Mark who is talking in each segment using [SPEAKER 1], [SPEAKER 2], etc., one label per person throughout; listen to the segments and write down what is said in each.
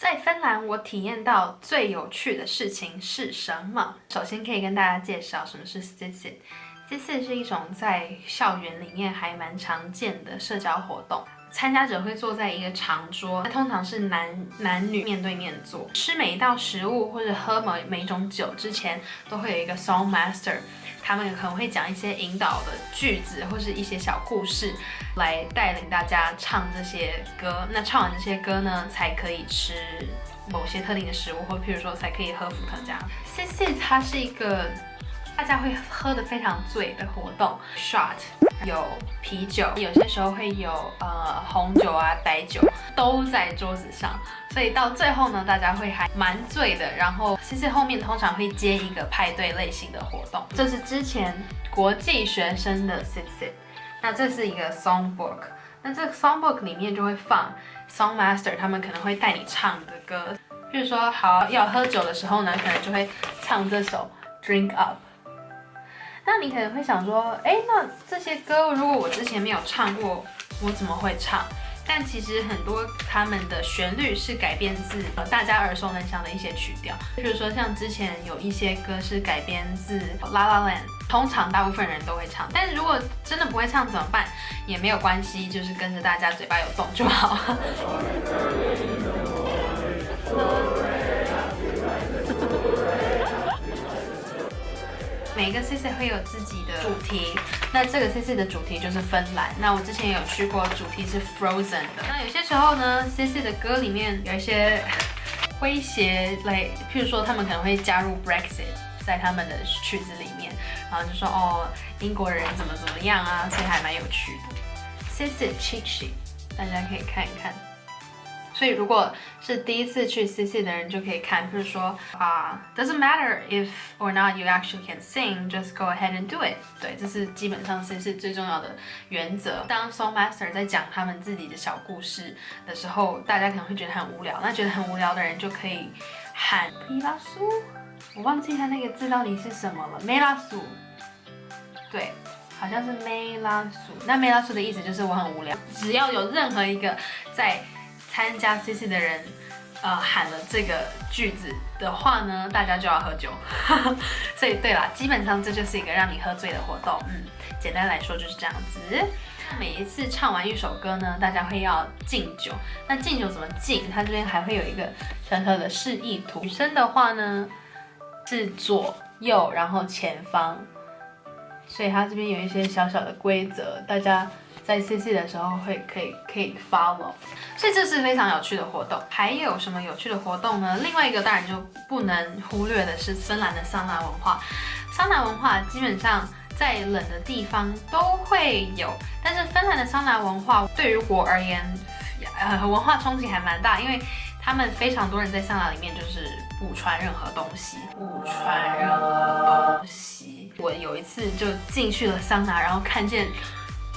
[SPEAKER 1] 在芬兰，我体验到最有趣的事情是什么？首先可以跟大家介绍什么是 Sissit。Sissit 是一种在校园里面还蛮常见的社交活动。参加者会坐在一个长桌，通常是男女面对面坐，吃每一道食物或者喝每一种酒之前，都会有一个 song master。他们可能会讲一些引导的句子，或是一些小故事，来带领大家唱这些歌。那唱完这些歌呢，才可以吃某些特定的食物，或譬如说才可以喝伏特加。Sissit 它是一个大家会喝得非常醉的活动 ，shot 有啤酒，有些时候会有红酒啊、白酒都在桌子上。所以到最后呢，大家会还蛮醉的。然后 Sissit 后面通常会接一个派对类型的活动，这是之前国际学生的 Sissit。那这是一个 songbook， 那这个 songbook 里面就会放 song master 他们可能会带你唱的歌，比如说好要喝酒的时候呢，可能就会唱这首 Drink Up。那你可能会想说，那这些歌如果我之前没有唱过，我怎么会唱？但其实很多他们的旋律是改编自大家耳熟能详的一些曲调，比如说像之前有一些歌是改编自 La La Land， 通常大部分人都会唱，但是如果真的不会唱怎么办？也没有关系，就是跟着大家嘴巴有动就好。每个 Sissit 会有自己的主题，那这个 Sissit 的主题就是芬兰。那我之前也有去过，主题是 Frozen 的。那有些时候呢 ，Sissit 的歌里面有一些诙谐类，譬如说他们可能会加入 Brexit 在他们的曲子里面，然后就说英国人怎么样啊，所以还蛮有趣的。Sissit cheat sheet 大家可以看一看。所以如果是第一次去 Sissit 的人就可以看，比如说doesn't matter if or not you actually can sing, just go ahead and do it。对，这是基本上 Sissit 最重要的原则。当 song master 在讲他们自己的小故事的时候，大家可能会觉得很无聊，那觉得很无聊的人就可以喊 Pilasu， 我忘记他那个字到底是什么了 ，Melasu， 对。好像是 Melasu， 那 Melasu 的意思就是我很无聊。只要有任何一个在参加 Sissit 的人，喊了这个句子的话呢，大家就要喝酒。所以对啦，基本上这就是一个让你喝醉的活动。简单来说就是这样子。每一次唱完一首歌呢，大家会要敬酒。那敬酒怎么敬？它这边还会有一个小小的示意图。女生的话呢是左右，然后前方。所以它这边有一些小小的规则，大家在 Sissit 的时候可以 follow， 所以这是非常有趣的活动。还有什么有趣的活动呢？另外一个当然就不能忽略的是芬兰的桑拿文化。桑拿文化基本上在冷的地方都会有，但是芬兰的桑拿文化对于我而言，文化冲击还蛮大，因为他们非常多人在桑拿里面就是不穿任何东西，我有一次就进去了桑拿，然后看见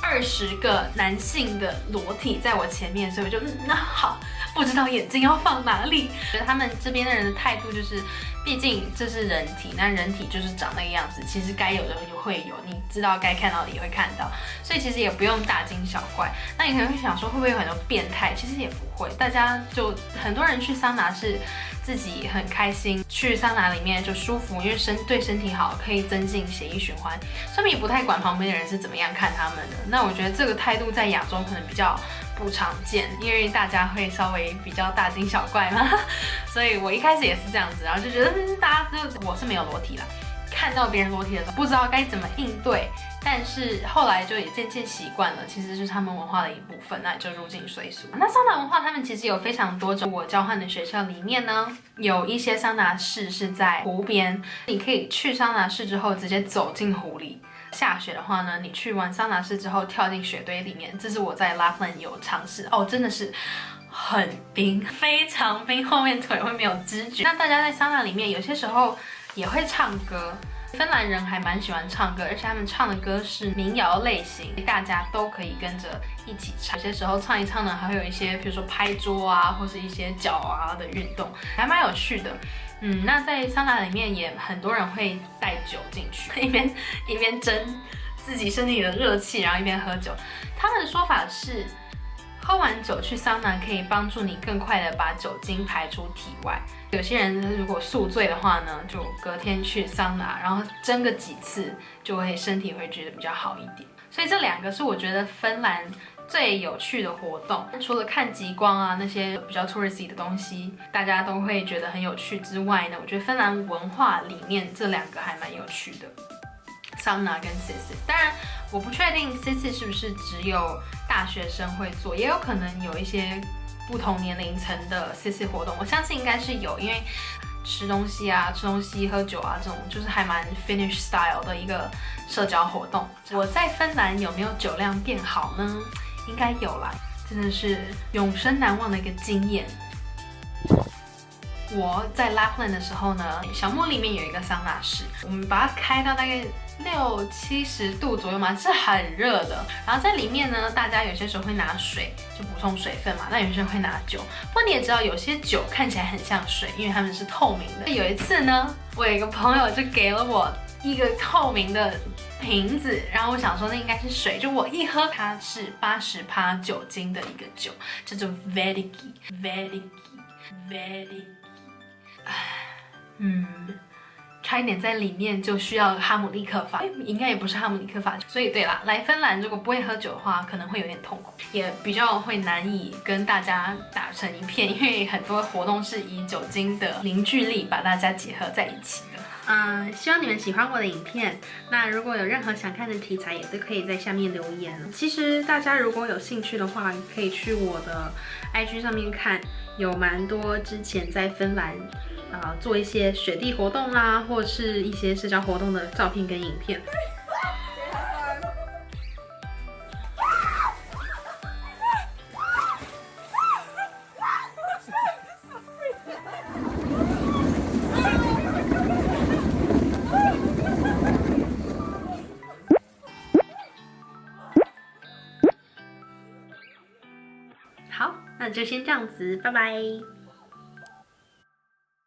[SPEAKER 1] 20个男性的裸体在我前面，所以我就那好，不知道眼睛要放哪里。觉得他们这边的人的态度就是，毕竟这是人体，那人体就是长那个样子，其实该有的就会有，你知道该看到的也会看到，所以其实也不用大惊小怪。那你可能会想说会不会有很多变态？其实也不会，大家就很多人去桑拿是自己很开心，去桑拿里面就舒服，因为对身体好，可以增进血液循环，所以也不太管旁边的人是怎么样看他们的。那我觉得这个态度在亚洲可能比较不常见，因为大家会稍微比较大惊小怪嘛，所以我一开始也是这样子，然后就觉得大家我是没有裸体啦，看到别人裸体的时候不知道该怎么应对，但是后来就也渐渐习惯了，其实是他们文化的一部分，那也就入境随俗。那桑拿文化他们其实有非常多种，我交换的学校里面呢，有一些桑拿室是在湖边，你可以去桑拿室之后直接走进湖里。下雪的话呢，你去完桑拿室之后跳进雪堆里面，这是我在 Lapland 有尝试真的是很冰，非常冰，后面腿会没有知觉。那大家在桑拿里面有些时候也会唱歌，芬兰人还蛮喜欢唱歌，而且他们唱的歌是民谣类型，大家都可以跟着一起唱。有些时候唱一唱呢，还会有一些比如说拍桌啊，或是一些脚啊的运动，还蛮有趣的。那在桑拿里面也很多人会带酒进去，一边蒸自己身体的热气，然后一边喝酒。他们的说法是，喝完酒去桑拿可以帮助你更快的把酒精排出体外。有些人如果宿醉的话呢，就隔天去桑拿，然后蒸个几次，就会身体会觉得比较好一点。所以这2个是我觉得芬兰最有趣的活动。除了看极光啊那些比较 touristy 的东西，大家都会觉得很有趣之外呢，我觉得芬兰文化里面这2个还蛮有趣的。桑拿跟 Sissi， 当然我不确定 Sissi 是不是只有大学生会做，也有可能有一些不同年龄层的 Sissi 活动，我相信应该是有，因为吃东西啊、喝酒啊这种就是还蛮 Finnish style 的一个社交活动。我在芬兰有没有酒量变好呢？应该有啦，真的是永生难忘的一个经验。我在 Lapland 的时候呢，小木里面有一个桑拿室，我们把它开到大概60-70度左右嘛，是很热的。然后在里面呢，大家有些时候会拿水，就补充水分嘛。那有些人会拿酒，不过你也知道，有些酒看起来很像水，因为它们是透明的。有一次呢，我有一个朋友就给了我一个透明的瓶子，然后我想说那应该是水，就我一喝，它是80%酒精的一个酒，叫做 Vedigi。差一点在里面就需要哈姆立克法，应该也不是哈姆立克法。所以对啦，来芬兰如果不会喝酒的话，可能会有点痛苦，也比较会难以跟大家打成一片，因为很多活动是以酒精的凝聚力把大家结合在一起的。希望你们喜欢我的影片。那如果有任何想看的题材，也都可以在下面留言。其实大家如果有兴趣的话，可以去我的 IG 上面看，有蛮多之前在芬兰做一些雪地活动啦，或是一些社交活动的照片跟影片。好，那就先这样子，拜拜。